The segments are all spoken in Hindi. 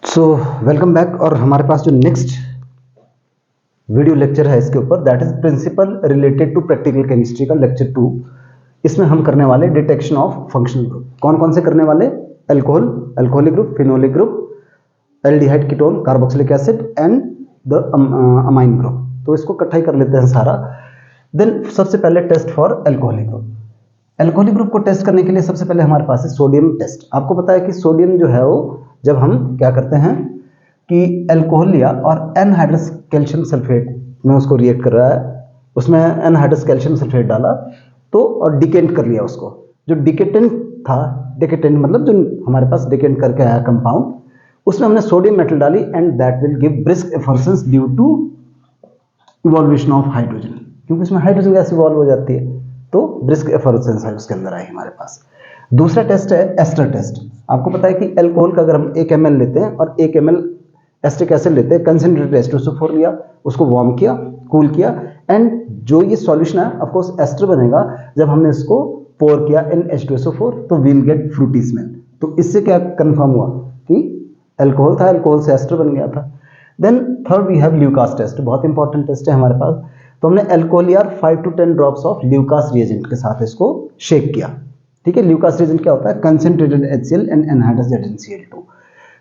So welcome back. और हमारे पास जो नेक्स्ट वीडियो लेक्चर है इसके ऊपर, that is principle related to practical chemistry का लेक्चर 2। इसमें हम करने वाले डिटेक्शन ऑफ फंक्शनल ग्रुप। कौन कौन से करने वाले? Alcohol, alcoholic group, phenolic group, aldehyde ketone, carboxylic acid and the amine group. तो इसको इकट्ठा ही कर लेते हैं सारा। देन सबसे पहले test for alcoholic group. Alcoholic group को टेस्ट करने के लिए सबसे पहले हमारे पास है सोडियम टेस्ट। आपको पता है कि सोडियम जो है वो जब हम क्या करते हैं कि अल्कोहल लिया और एनहाइड्रस कैल्शियम सल्फेट में उसको रिएक्ट कर रहा है, उसमें एनहाइड्रस कैल्शियम सल्फेट डाला तो और डिकेंट कर लिया उसको। जो डिकेटेंट था, डिकेटेंट मतलब जो हमारे पास डिकेंट करके आया कंपाउंड, उसमें हमने सोडियम मेटल डाली and that will give brisk effervescence due to evolution of hydrogen, क्योंकि उसमें हाइड्रोजन गैस इवॉल्व हो जाती है तो ब्रिस्क एफर्सेंस है उसके अंदर आई हमारे पास। दूसरा टेस्ट है एस्टर टेस्ट। आपको पता है कि अल्कोहल का अगर हम 1 ml लेते हैं और 1 ml एस्टिक एसिड लेते हैं, कंसंट्रेटेड H2SO4 लिया, उसको वार्म किया, कूल किया एंड जो ये सॉल्यूशन है ऑफ कोर्स एस्टर बनेगा जब हमने इसको पोर किया इन H2SO4 तो वील गेट फ्रूटी स्मेल। तो इससे क्या कंफर्म हुआ कि अल्कोहल था, अल्कोहल से एस्टर बन गया था। Then third we have Lucas test. बहुत इंपॉर्टेंट टेस्ट है हमारे पास। तो हमने अल्कोहल या 5 to 10 drops of Lucas reagent के साथ इसको शेक किया। ठीक है, ल्यूकास रिएजेंट क्या होता है? Concentrated HCl and anhydrous ZnCl2।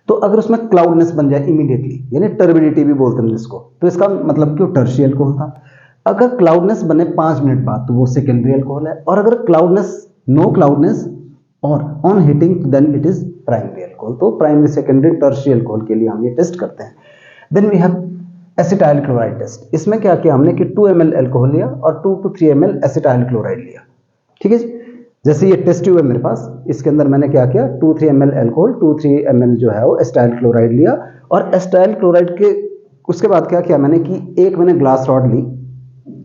तो अगर उसमें क्लाउडनेस बन जाए इमीडिएटली, यानी टर्बिडिटी भी बोलते हैं जिसको, तो इसका मतलब क्यों टर्शियल अल्कोहल था। अगर क्लाउडनेस बने 5 मिनट बाद तो वो सेकेंडरी अल्कोहल है, और अगर क्लाउडनेस, नो क्लाउडनेस और on heating then it is primary alcohol. तो प्राइमरी, सेकेंडरी, टर्शियल अल्कोहल के लिए हम ये टेस्ट करते हैं। Then we have acetyl chloride test. इसमें क्या किया हमने कि 2 ml अल्कोहल लिया और 2 to 3 ml एसिटाइल क्लोराइड लिया। ठीक है जी, जैसे ये टेस्ट ट्यूब है मेरे पास, इसके अंदर मैंने क्या किया 2-3 ml अल्कोहल, 2-3 ml जो है वो एसिटाइल क्लोराइड लिया, और एसिटाइल क्लोराइड के उसके बाद क्या किया मैंने कि एक मैंने ग्लास रॉड ली,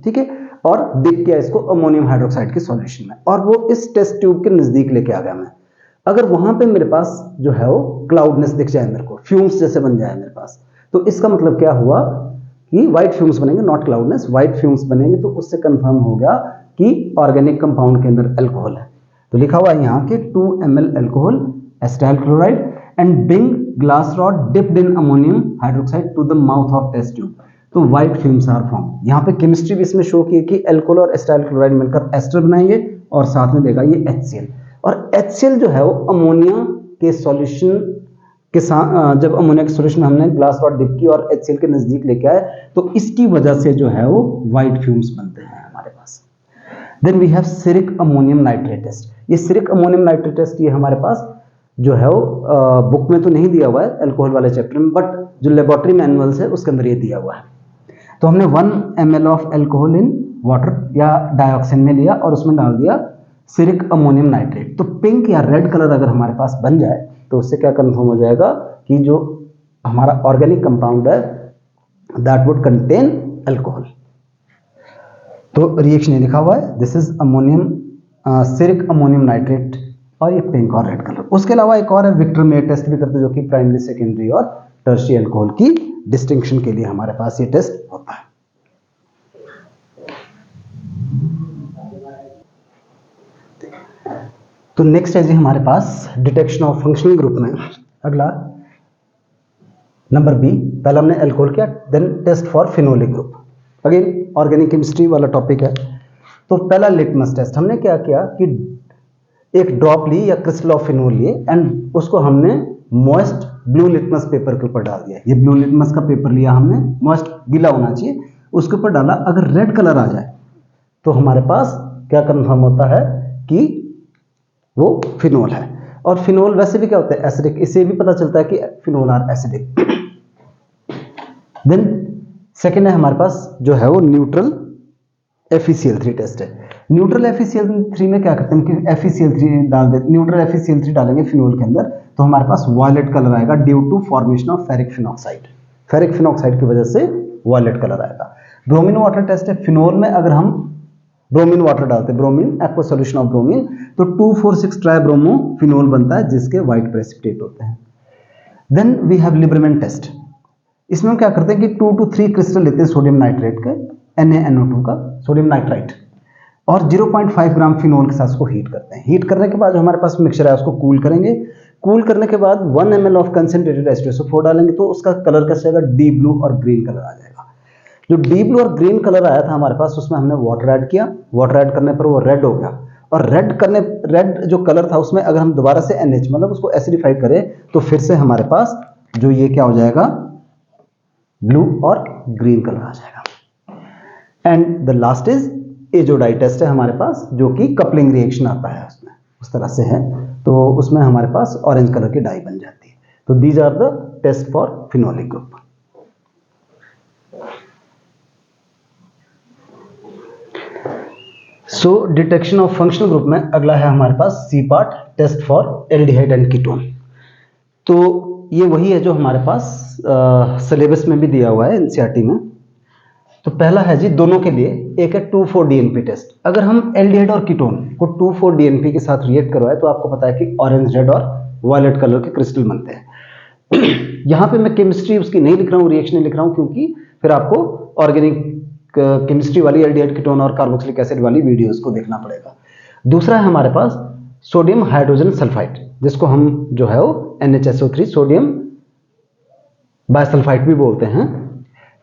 ठीक है, और डिप किया इसको अमोनियम हाइड्रोक्साइड के सॉल्यूशन में, और वो इस टेस्ट ट्यूब के नजदीक लेके आ गया मैं। अगर वहां पे मेरे पास जो है वो क्लाउडनेस दिख जाए, मेरे को फ्यूम्स जैसे बन जाए मेरे पास, तो इसका मतलब क्या हुआ कि व्हाइट फ्यूम्स बनेंगे, नॉट क्लाउडनेस, व्हाइट फ्यूम्स बनेंगे। तो उससे कंफर्म हो गया कि ऑर्गेनिक कंपाउंड के अंदर अल्कोहल है। तो लिखा हुआ है यहाँ के 2 ml alcohol, acetyl chloride and bring glass rod dipped in ammonium hydroxide to the mouth of test tube, तो व्हाइट फ्यूम्स आर फॉर्म। यहाँ पे केमिस्ट्री भी इसमें शो की कि अल्कोहल और एसिटाइल क्लोराइड मिलकर एस्टर बनाएंगे और साथ में देगा ये HCl, और HCl जो है वो अमोनिया के सॉल्यूशन के साथ, जब अमोनिया के सॉल्यूशन में हमने ग्लास रॉड डिप की और HCl के नजदीक लेके आए तो इसकी वजह से जो है वो व्हाइट फ्यूम्स बनते हैं हमारे पास। Then we have ceric ammonium nitrate test. ये सिरिक अमोनियम नाइट्रेट टेस्ट ये हमारे पास जो है वो बुक में तो नहीं दिया हुआ है अल्कोहल वाले चैप्टर में, बट जो लेबोरेटरी मैनुअल्स है उसके अंदर ये दिया हुआ है। तो हमने 1 ml of alcohol in water या डाइऑक्सिन में लिया और उसमें डाल दिया सिरिक अमोनियम नाइट्रेट। तो पिंक या रेड कलर अगर हमारे पास बन जाए तो उससे क्या कंफर्म हो जाएगा कि जो हमारा ऑर्गेनिक कंपाउंड है दैट वुड कंटेन अल्कोहल। तो रिएक्शन ये लिखा हुआ है, this is ammonium, सिरिक ammonium nitrate, और ये पिंक और रेड कलर। उसके अलावा एक और है विक्टरमेयर टेस्ट भी करते हैं, जो कि प्राइमरी, सेकेंडरी और टर्शियल अल्कोहल की डिस्टिंक्शन के लिए हमारे पास ये टेस्ट होता है। तो नेक्स्ट है जी हमारे पास डिटेक्शन ऑफ फंक्शनल ग्रुप में अगला नंबर बी। पहला हमने अल्कोहल किया, then test for phenolic group. Again organic chemistry वाला टॉपिक है। तो पहला लिटमस टेस्ट हमने क्या किया कि एक ड्रॉप ली या क्रिस्टल ऑफ फिनोल लिए एंड उसको हमने मॉइस्ट ब्लू लिटमस पेपर के ऊपर डाल दिया। ये ब्लू लिटमस का पेपर लिया हमने, मॉइस्ट गीला होना चाहिए, उसके ऊपर डाला। अगर रेड कलर आ जाए तो हमारे पास क्या कंफर्म होता है कि वो फिनोल है। और फिनोल वैसे भी क्या होता है? एसिडिक। इससे भी पता चलता है कि phenol are acidic. Then second है हमारे पास जो है वो न्यूट्रल FeCl3 टेस्ट है। न्यूट्रल FeCl3 में क्या करते हैं कि FeCl3 डाल देते, न्यूट्रल FeCl3 डालेंगे फिनोल के अंदर तो हमारे पास वायलेट कलर आएगा due to formation of ferric phenoxide. Ferric phenoxide की वजह से वायलेट कलर आएगा। ब्रोमीन वाटर टेस्ट है। फिनोल में अगर हम ब्रोमीन वाटर डालते हैं, bromine aqua solution of bromine, तो 2,4,6 ट्राइब्रोमो फिनोल बनता है जिसके व्हाइट प्रेसिपिटेट होते हैं। Then we have Liebermann test. इसमें हम क्या करते हैं कि 2 to 3 क्रिस्टल लेते हैं सोडियम नाइट्रेट के, NaNO2 का, सोडियम नाइट्राइट, और 0.5 ग्राम फिनोल के साथ उसको हीट करते हैं। हीट करने के बाद जो हमारे पास मिक्सचर है उसको कूल करेंगे। कूल करने के बाद 1 ml ऑफ कंसेंट्रेटेड H2SO4 डालेंगे तो उसका कलर कैसा आएगा, डी ब्लू और ग्रीन कलर आ जाएगा। जो डी ब्लू और ग्रीन कलर आया था हमारे पास, उसमें हमने वाटर ऐड किया। वाटर ऐड करने पर वो रेड हो गया, और रेड जो कलर था उसमें अगर हम दोबारा से NH मतलब उसको एसिडिफाई करें तो फिर से हमारे पास जो ये क्या हो जाएगा, ब्लू और ग्रीन कलर आ जाएगा। एंड द लास्ट इज ये जो डाई टेस्ट है हमारे पास, जो कि कपलिंग रिएक्शन आता है उसमें, उस तरह से है, तो उसमें हमारे पास ऑरेंज कलर की डाई बन जाती है। तो these are the test for phenolic group. So detection of functional group में अगला है हमारे पास C part, test for aldehyde and ketone. तो ये वही है जो हमारे पास सिलेबस में भी दिया हुआ है एनसीईआरटी में। तो पहला है जी दोनों के लिए, एक है 2,4-DNP टेस्ट। अगर हम एल्डिहाइड और कीटोन को 2,4-DNP के साथ रिएक्ट करवाए तो आपको पता है कि ऑरेंज, रेड और वायलेट कलर के क्रिस्टल बनते हैं। यहाँ पे मैं केमिस्ट्री उसकी नहीं लिख रहा हूँ, रिएक्शन लिख रहा हूँ, क्योंकि फिर आपको ऑर्गेनिक केमिस्ट्री वाली एल्डिहाइड, कीटोन और कार्बोक्सिलिक एसिड वाली वीडियोस को देखना पड़ेगा। दूसरा है हमारे पास सोडियम हाइड्रोजन सल्फाइड, जिसको हम जो है वो NHSO3 सोडियम बायसल्फाइड भी बोलते हैं।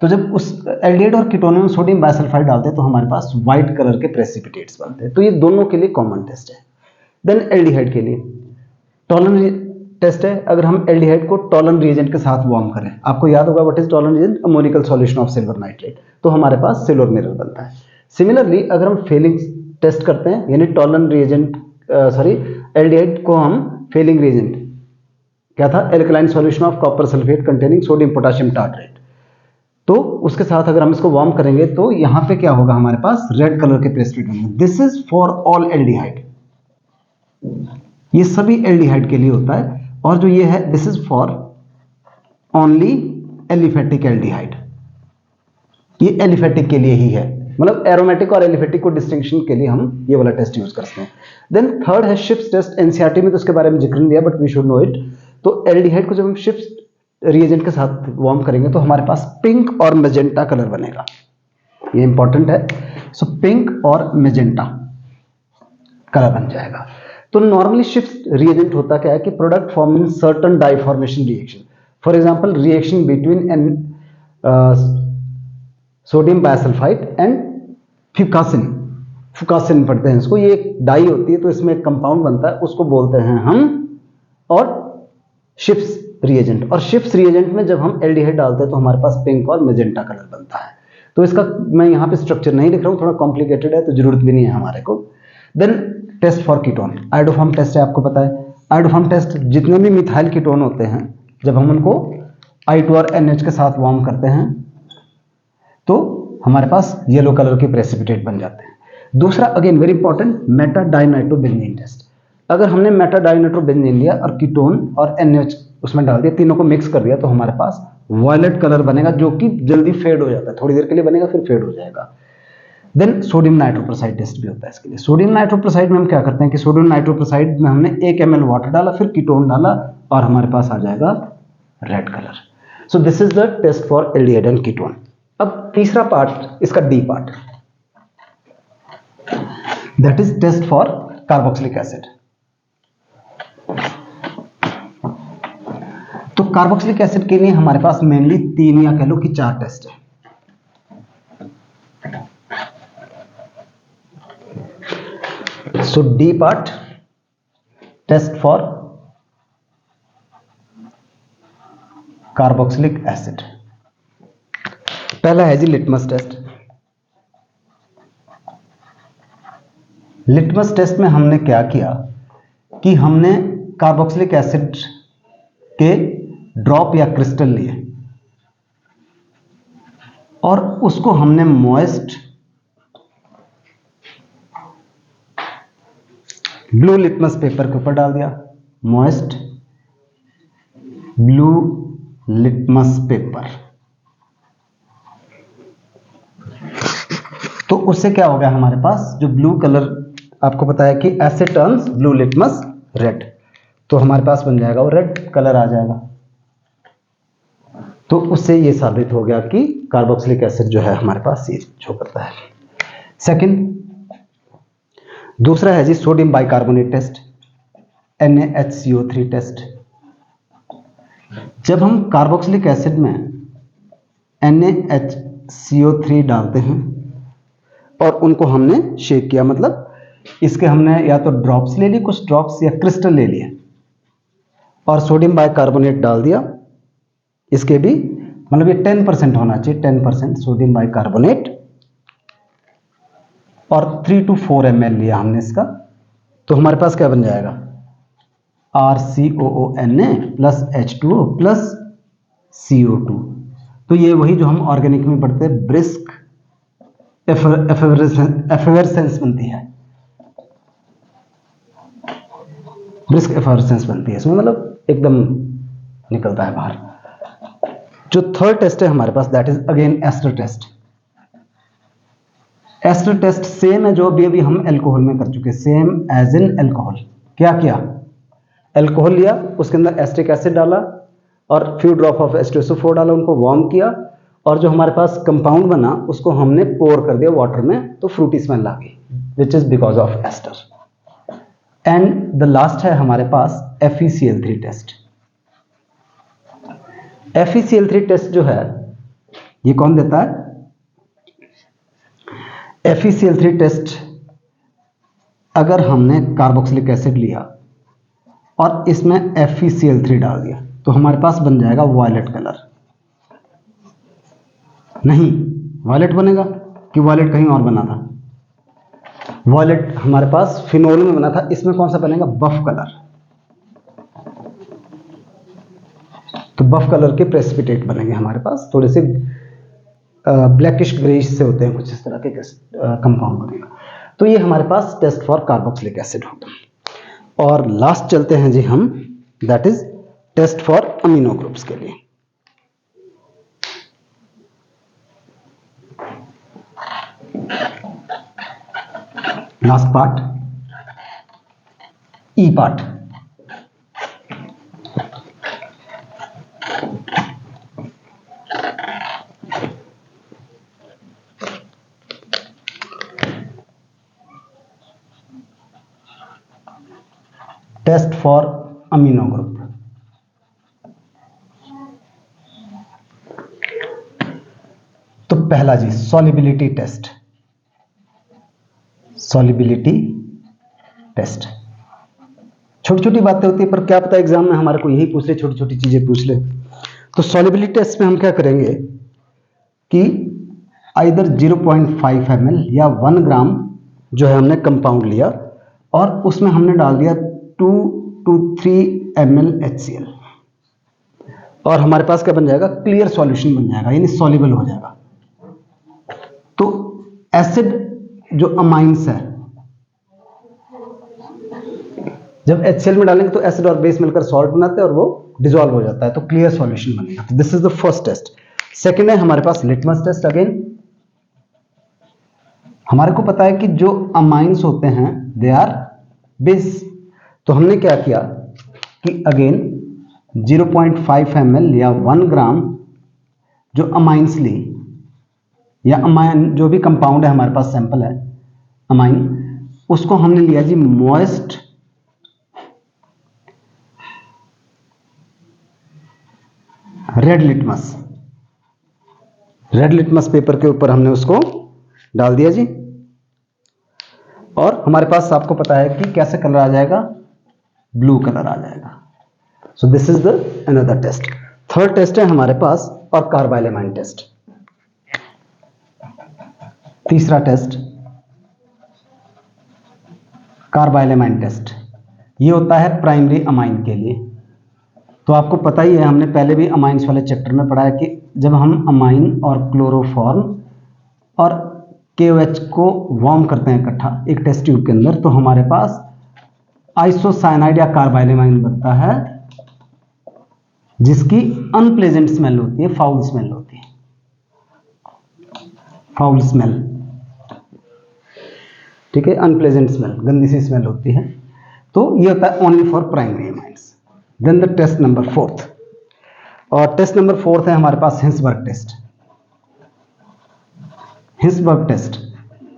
तो जब उस एल्डिहाइड और कीटोन में सोडियम बायसल्फाइड डालते हैं तो हमारे पास व्हाइट कलर के प्रेसिपिटेट्स बनते हैं। तो ये दोनों के लिए कॉमन टेस्ट है। देन एल्डिहाइड के लिए टॉलन टेस्ट है। अगर हम एल्डिहाइड को टॉलन रिएजेंट के साथ वार्म करें, आपको याद होगा what is Tollens reagent, ammoniacal solution of silver nitrate, तो हमारे पास सिल्वर मिरर बनता है। सिमिलरली अगर हम फेलिंग टेस्ट करते हैं, यानी टॉलन रिएजेंट एल्डिहाइड को हम फेलिंग रिएजेंट क्या था, alkaline solution of copper sulphate containing sodium potassium tartrate, तो उसके साथ अगर हम इसको वार्म करेंगे तो यहां पे क्या होगा, हमारे पास रेड कलर के प्रेसिपिटेट बनेंगे। This is for all aldehyde, ये सभी एल्डिहाइड के लिए होता है। और जो ये है this is for only aliphatic aldehyde, ये एलिफेटिक के लिए ही है, मतलब एरोमेटिक और एलिफेटिक को डिस्टिंक्शन के लिए हम ये वाला टेस्ट यूज करते हैं। देन थर्ड है शिफ्ट टेस्ट। एनसीईआरटी में तो उसके बारे में जिक्र नहीं दिया, but we should know it. तो एल्डिहाइड को जब हम शिफ्ट रिएजेंट के साथ वार्म करेंगे तो हमारे पास पिंक और मेजेंटा कलर बनेगा, ये इंपॉर्टेंट है। सो पिंक और मेजेंटा कलर बन जाएगा। तो नॉर्मली शिफ्ट रिएजेंट होता क्या है कि product form in certain dye formation reaction, for example reaction between an sodium bisulphite and fuchsin पढ़ते हैं इसको, ये एक डाई होती है, तो इसमें एक कंपाउंड बनता है, उसको बोलते हैं हम और शिफ्ट रिएजेंट। और शिफ्ट रिएजेंट में जब हम एल्डिहाइड डालते हैं तो हमारे पास पिंक और मेजेंटा कलर बनता है। तो इसका मैं यहाँ पे स्ट्रक्चर नहीं लिख रहा हूँ, थोड़ा कॉम्प्लिकेटेड है तो जरूरत भी नहीं है हमारे को। Then test for ketone, iodoform test है, आपको पता है। आयोडोफॉर्म टेस्ट, जितने भी मिथाइल कीटोन होते हैं जब हम उनको I2 और NH के साथ वार्म करते हैं तो हमारे पास येलो कलर के प्रेसिपिटेट बन जाते हैं। दूसरा again very important, meta dinitrobenzene test. अगर हमने मेटा डाइनाइट्रोबेंजीन लिया और कीटोन और NH उसमें डाल दिया, तीनों को मिक्स कर दिया, तो हमारे पास वायलेट कलर बनेगा, जो कि जल्दी फेड हो जाता है, थोड़ी देर के लिए बनेगा फिर फेड हो जाएगा। देन सोडियम नाइट्रोप्रोसाइड टेस्ट भी होता है इसके लिए। सोडियम नाइट्रोप्रोसाइड में हम क्या करते हैं कि सोडियम नाइट्रोप्रोसाइड में हमने 1 ml वाटर डाला, फिर कीटोन डाला और हमारे पास आ जाएगा red colour. So this is the test for aldehyde and ketone. अब तीसरा पार्ट, इसका D part, that is test for carboxylic acid. तो कार्बोक्सिलिक एसिड के लिए हमारे पास मेनली 3 या कह लो कि 4 टेस्ट है। So D part, test for carboxylic acid. पहला है जी लिटमस टेस्ट। लिटमस टेस्ट में हमने क्या किया कि हमने कार्बोक्सिलिक एसिड के ड्रॉप या क्रिस्टल लिए और उसको हमने मॉइस्ट ब्लू लिटमस पेपर के ऊपर डाल दिया। मॉइस्ट ब्लू लिटमस पेपर, तो उससे क्या हो गया, हमारे पास जो ब्लू कलर, आपको पता है कि asset turns blue litmus red, तो हमारे पास बन जाएगा वो रेड कलर आ जाएगा। तो उससे ये साबित हो गया कि कार्बोक्सिलिक एसिड जो है हमारे पास ये शो करता है। सेकंड, दूसरा है जी sodium bicarbonate test, NaHCO3 test. जब हम कार्बोक्सिलिक एसिड में NaHCO3 डालते हैं और उनको हमने शेक किया, मतलब इसके हमने या तो ड्रॉप्स ले लिए, कुछ ड्रॉप्स, या क्रिस्टल ले लिए, और सोडियम बाइकार्बोनेट डाल दिया, इसके भी मतलब ये 10% होना चाहिए, 10% सोडियम बाइकार्बोनेट, और 3 to 4 ml लिया हमने इसका, तो हमारे पास क्या बन जाएगा, RCOONA plus H2O plus CO2। तो ये वही जो हम ऑर्गेनिक में पढ़ते हैं, ब्रिस्क एफेवरसेंस बनती है, ब्रिस्क एफेवरसेंस बनती है इसमें, मतलब एकदम निकलता है बाहर। जो थर्ड टेस्ट है हमारे पास, that is again ester test. Ester test same है जो अभी हम अल्कोहल में कर चुके, सेम एज इन अल्कोहल। क्या किया, अल्कोहल लिया, उसके अंदर एस्टिक एसिड डाला और फ्यू ड्रॉप ऑफ H2SO4 डाला, उनको वार्म किया, और जो हमारे पास कंपाउंड बना उसको हमने पोर कर दिया वाटर में, तो फ्रूटी स्मेल आ गई, which is because of ester. And the last है हमारे पास FeCl3 टेस्ट। FeCl3 टेस्ट जो है ये कौन देता है, FeCl3 टेस्ट अगर हमने कार्बोक्सिलिक एसिड लिया और इसमें FeCl3 डाल दिया तो हमारे पास बन जाएगा वायलेट कलर। नहीं, वायलेट बनेगा कि वायलेट कहीं और बना था, वायलेट हमारे पास फिनोल में बना था, इसमें कौन सा बनेगा, बफ कलर। तो बफ कलर के प्रेसिपिटेट बनेंगे हमारे पास, थोड़े से ब्लैकिश ग्रेइश से होते हैं, कुछ इस तरह के कंपाउंड बनेगा। तो ये हमारे पास टेस्ट फॉर कार्बोक्सिलिक एसिड होगा। और लास्ट चलते हैं जी हम, that is test for amino groups के लिए। Last part, E part. Test for amino group. तो पहला जी सॉल्युबिलिटी टेस्ट। सॉल्युबिलिटी टेस्ट, छोटी छोटी बातें होती है, पर क्या पता एग्जाम में हमारे को यही पूछ ले, छोटी छोटी चीजें पूछ ले। तो सॉल्युबिलिटी टेस्ट में हम क्या करेंगे कि आइदर 0.5 ml या 1 ग्राम जो है हमने कंपाउंड लिया और उसमें हमने डाल दिया 2 to 3 ml HCl, और हमारे पास क्या बन जाएगा, क्लियर सॉल्यूशन बन जाएगा, यानी सॉल्युबल हो जाएगा। तो एसिड जो अमाइंस है, जब HCl में डालेंगे तो एसिड और बेस मिलकर सॉल्ट बनाते हैं और वो डिसॉल्व हो जाता है, तो क्लियर सॉल्यूशन बनेगा। तो this is the first test. Second है हमारे पास लिटमस टेस्ट। अगेन हमारे को पता है कि जो अमाइंस होते हैं दे आर बेस, तो हमने क्या किया कि अगेन 0.5 ml या 1 ग्राम जो अमाइंस ली, या अमाइन जो भी कंपाउंड है हमारे पास सैंपल है अमाइन, उसको हमने लिया जी moist red litmus. Red litmus paper के ऊपर हमने उसको डाल दिया जी, और हमारे पास आपको पता है कि कैसे कलर आ जाएगा, ब्लू कलर आ जाएगा। So this is the another test. Third test है हमारे पास और कार्बाइलेमाइन टेस्ट। तीसरा टेस्ट कार्बाइलेमाइन टेस्ट, ये होता है प्राइमरी अमाइन के लिए। तो आपको पता ही है, हमने पहले भी अमाइंस वाले चैप्टर में पढ़ा है कि जब हम अमाइन और क्लोरोफॉर्म और KOH को वार्म करते हैं इकट्ठा एक टेस्ट ट्यूब के अंदर, तो हमारे पास आइसोसाइनाइड या कार्बाइलेमाइन बनता है, जिसकी अनप्लेजेंट स्मेल होती है, फाउल स्मेल होती है, फाउल स्मेल, ठीक है, अनप्लेजेंट स्मेल, गंदी सी स्मेल होती है। तो ये होता है only for primary amines. Then the test number fourth, और टेस्ट नंबर फोर्थ है हमारे पास Hinsberg test. Hinsberg test,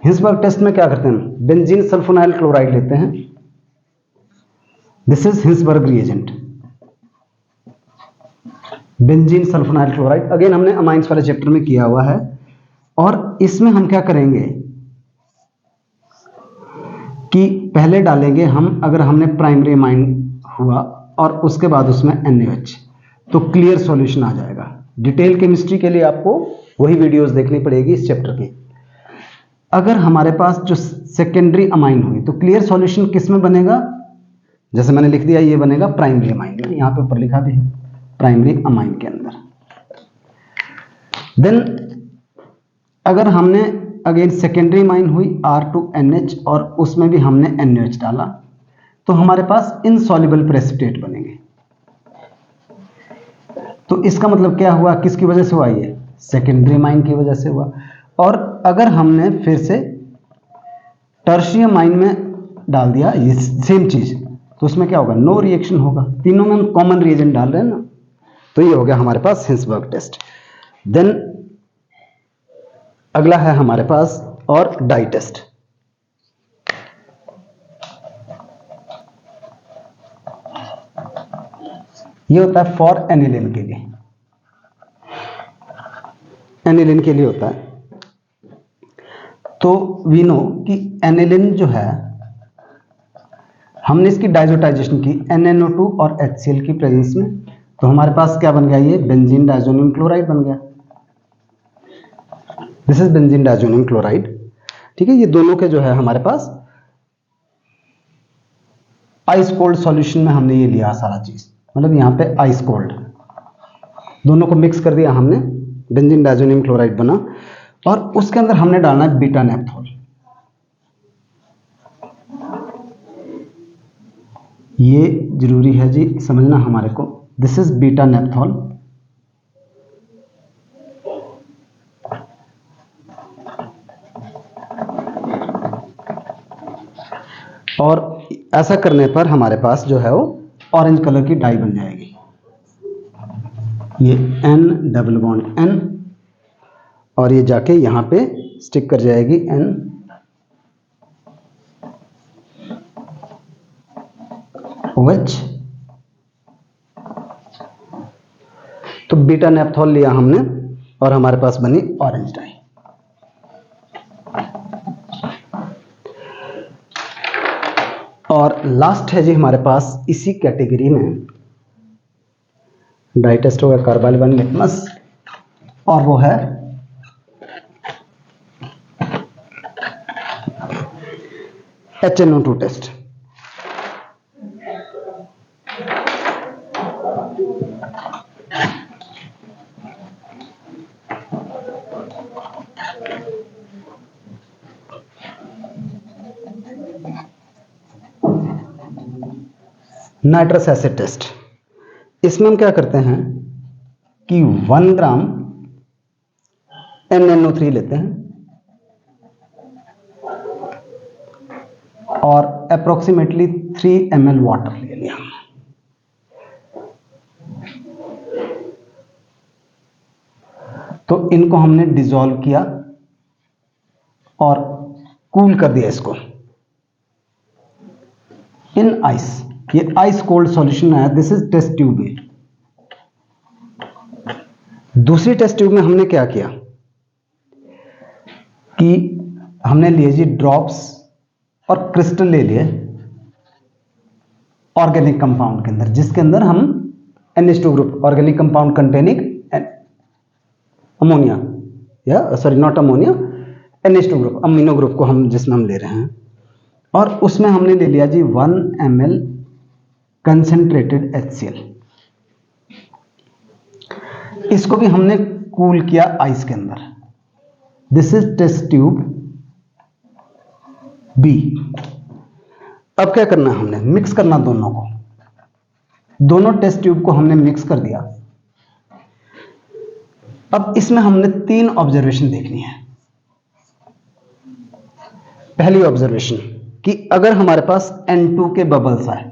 Hinsberg test में क्या करते हैं, बेंजीन सल्फोनाइल क्लोराइड लेते हैं, this is Hinsberg reagent, benzene sulphonyl chloride. Again हमने अमाइंस वाले चैप्टर में किया हुआ है। और इसमें हम क्या करेंगे कि पहले डालेंगे हम, अगर हमने प्राइमरी अमाइन हुआ और उसके बाद उसमें NaOH, तो क्लियर सॉल्यूशन आ जाएगा। डिटेल केमिस्ट्री के लिए आपको वही वीडियोस देखनी पड़ेगी इस चैप्टर की। अगर हमारे पास जो सेकेंडरी अमाइन हुई तो क्लियर सॉल्यूशन किस में बनेगा, जैसे मैंने लिख दिया ये बनेगा प्राइमरी अमाइन में, यहां पे ऊपर लिखा भी है प्राइमरी अमाइन के अंदर। देन अगर हमने अगेन सेकेंडरी अमाइन हुई R2NH और उसमें भी हमने NaOH डाला, तो हमारे पास इनसॉल्युबल प्रेसिपिटेट बनेंगे। तो इसका मतलब क्या हुआ, किसकी वजह से हुआ, ये सेकेंडरी अमाइन की वजह से हुआ। और अगर हमने फिर से टर्शियरी अमाइन में डाल दिया ये सेम चीज, तो उसमें क्या होगा, नो रिएक्शन होगा। तीनों में हम कॉमन रिएजेंट डाल रहे हैं ना, तो ये हो गया हमारे पास हिंसबर्ग टेस्ट। देन अगला है हमारे पास और डाई टेस्ट। ये होता है फॉर एनिलीन के लिए, एनिलीन के लिए होता है। तो वी नो कि एनिलीन जो है, हमने इसकी डाइजोटाइजेशन की NnO2 और HCl की प्रेजेंस में, तो हमारे पास क्या बन गया, ये बेंजीन डाइजोनियम क्लोराइड बन गया। This is benzene diazonium chloride. ठीक है, ये दोनों के जो है हमारे पास आइस कोल्ड सॉल्यूशन में हमने ये लिया सारा चीज, मतलब यहां पे आइस कोल्ड, दोनों को मिक्स कर दिया हमने, बेंजीन डाइजोनियम क्लोराइड बना। और उसके अंदर हमने डालना है बीटा नेप्थोल। ये जरूरी है जी समझना हमारे को, दिस इज बीटा नेप्थोल। और ऐसा करने पर हमारे पास जो है वो ऑरेंज कलर की डाई बन जाएगी। ये N डबल बॉन्ड N और ये जाके यहां पे स्टिक कर जाएगी NOH। तो बीटा नेप्थोल लिया हमने और हमारे पास बनी ऑरेंज डाई। और लास्ट है जी हमारे पास इसी कैटेगरी में डाई टेस्ट होगा कार्बाइल लिटमस, और वो है HNO2 test. Nitrous acid test, इसमें हम क्या करते हैं कि 1 ग्राम NNO3 लेते हैं और अप्रोक्सीमेटली 3 ml वाटर ले लिया। तो इनको हमने डिसॉल्व किया और कूल कर दिया इसको इन आइस। ये आइस कोल्ड सॉल्यूशन आया, दिस इज टेस्ट ट्यूब। दूसरी टेस्ट ट्यूब में हमने क्या किया कि हमने लिए जी ड्रॉप्स और क्रिस्टल ले लिए ऑर्गेनिक कंपाउंड के अंदर, जिसके अंदर हम NH2 group, organic compound containing ammonia, या sorry not ammonia, NH2 group, amino group को हम जिसमें हम ले रहे हैं। और उसमें हमने ले लिया जी 1 ml कंसेंट्रेटेड HCl। इसको भी हमने कूल किया आइस के अंदर। This is test tube B। अब क्या करना है, हमने मिक्स करना दोनों को, दोनों टेस्ट ट्यूब को हमने मिक्स कर दिया। अब इसमें हमने 3 ऑब्जर्वेशन देखनी है। पहली ऑब्जर्वेशन कि अगर हमारे पास N2 के बबल्स आए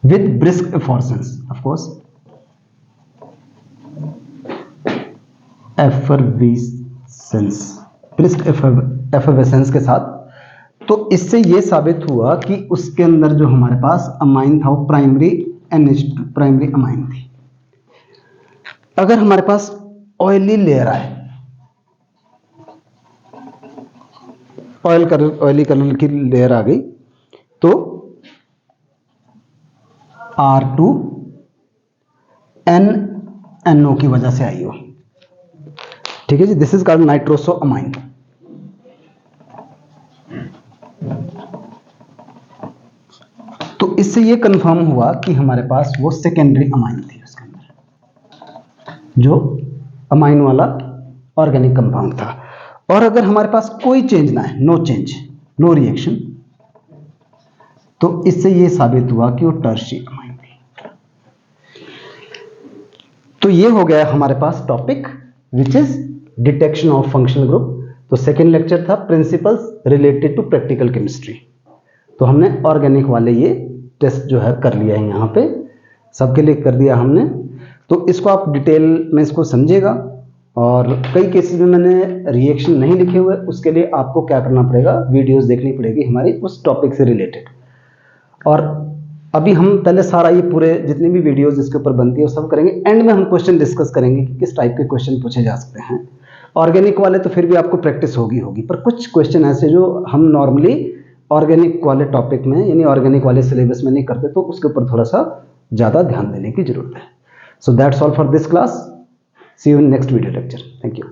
with brisk effervescence, of course effervescence, finished effervescence के साथ। तो इससे ये साबित हुआ कि उसके अंदर जो हमारे पास अमाइन था वो प्राइमरी NH2 प्राइमरी अमाइन थी। अगर हमारे पास ऑयली लेयर आए, ऑयली कलर की लेयर आ गई, तो R2NNO की वजह से आई हो, ठीक है जी। This is called nitroso amine. तो इससे ये कंफर्म हुआ कि हमारे पास वो सेकेंडरी अमाइन थी उसके अंदर, जो अमाइन वाला ऑर्गेनिक कंपाउंड था। और अगर हमारे पास कोई चेंज ना है, नो चेंज, नो रिएक्शन, तो इससे ये साबित हुआ कि वो टर्शियरी अमाइन थी। तो ये हो गया हमारे पास topic which is detection of functional group. तो सेकेंड लेक्चर था principles related to practical chemistry. तो हमने ऑर्गेनिक वाले ये टेस्ट जो है कर लिया है, यहाँ पे सबके लिए कर दिया हमने। तो इसको आप डिटेल में इसको समझिएगा। और कई केसेस में मैंने रिएक्शन नहीं लिखे हुए, उसके लिए आपको क्या करना पड़ेगा, वीडियोस देखनी पड़ेगी हमारी उस टॉपिक से रिलेटेड। और अभी हम पहले सारा ये पूरे जितनी भी वीडियोस इसके ऊपर बनती है वो सब करेंगे। एंड में हम क्वेश्चन डिस्कस करेंगे कि किस टाइप के क्वेश्चन पूछे जा सकते हैं। ऑर्गेनिक वाले तो फिर भी आपको प्रैक्टिस होगी, पर कुछ क्वेश्चन ऐसे जो हम नॉर्मली ऑर्गेनिक वाले टॉपिक में यानी ऑर्गेनिक वाले सिलेबस में नहीं करते, तो उसके ऊपर थोड़ा सा ज़्यादा ध्यान देने की जरूरत है। So that's all for this class. See you in next video lecture. Thank you.